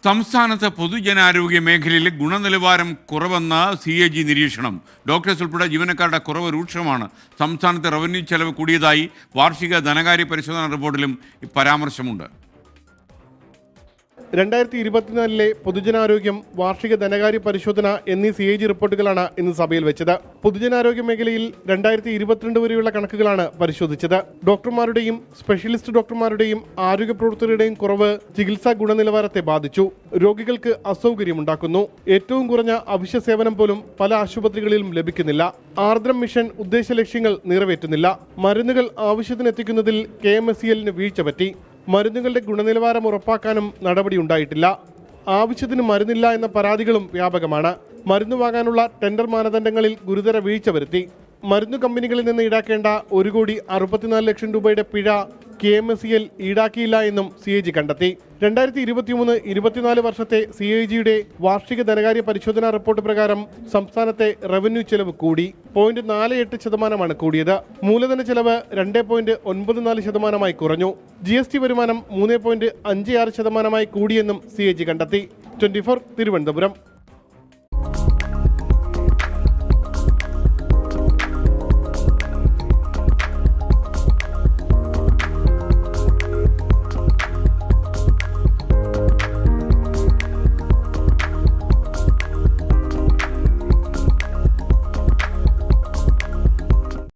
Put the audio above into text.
സംസ്ഥാനത്ത് പൊതുജനാരോഗ്യ മേഖലയിൽ ഗുണനിലവാരം കുറവെന്ന CAG നിരീക്ഷണം. ഡോക്ടേഴ്സ് ഉൾപ്പെടെ ജീവനക്കാരുടെ കുറവ് രൂക്ഷമാണ്. സംസ്ഥാനത്ത് റവന്യൂ ചെലവ് കൂടിയതായി വാർഷിക ധനകാര്യ പരിശോധനാ റിപ്പോർട്ടിലും പരാമർശമുണ്ട്. 2024 പൊതുജനാരോഗ്യം, വാർഷിക ധനകാര്യ പരിശോധന എന്നീ CAG റിപ്പോർട്ടുകളാണ് ഇന്ന് സഭയിൽ വെച്ചത്. പൊതുജനാരോഗ്യ മേഖലയിൽ 2022 വരെയുള്ള കണക്കുകളാണ് പരിശോധിച്ചത്. ഡോക്ടർമാരുടെയും സ്പെഷ്യലിസ്റ്റ് ഡോക്ടർമാരുടെയും ആരോഗ്യ പ്രവർത്തകരുടെയും കുറവ് ചികിത്സാ ഗുണനിലവാരത്തെ ബാധിച്ചു. രോഗികൾക്ക് അസൗകര്യമുണ്ടാക്കുന്നു. ഏറ്റവും കുറഞ്ഞ അവശ്യ സേവനം പോലും പല ആശുപത്രികളിലും ലഭിക്കുന്നില്ല. ആർദ്രം മിഷൻ ഉദ്ദേശ ലക്ഷ്യങ്ങൾ നിറവേറ്റുന്നില്ല. മരുന്നുകൾ ആവശ്യത്തിനെത്തിക്കുന്നതിൽ KMSEL വീഴ്ച പറ്റി. മരുന്നുകളുടെ ഗുണനിലവാരം ഉറപ്പാക്കാനും നടപടിയുണ്ടായിട്ടില്ല. ആവശ്യത്തിന് മരുന്നില്ല എന്ന പരാതികളും വ്യാപകമാണ്. മരുന്ന് വാങ്ങാനുള്ള ടെൻഡർ മാനദണ്ഡങ്ങളിൽ ഗുരുതര വീഴ്ച വരുത്തി. മരുന്നു കമ്പനികളിൽ നിന്ന് ഈടാക്കേണ്ട 1,64 ലക്ഷം രൂപയുടെ പിഴ KMSEL ഈടാക്കിയില്ല എന്നും CAG കണ്ടെത്തി. 2023-24 വർഷത്തെ CAGയുടെ വാർഷിക ധനകാര്യ പരിശോധനാ റിപ്പോർട്ട് പ്രകാരം സംസ്ഥാനത്തെ റവന്യൂ ചെലവ് കൂടി. 0.48% കൂടിയത്. മൂലധന ചെലവ് 2.94% കുറഞ്ഞു. GST വരുമാനം 3.56% കൂടിയെന്നും CAG കണ്ടെത്തി. 24 തിരുവനന്തപുരം.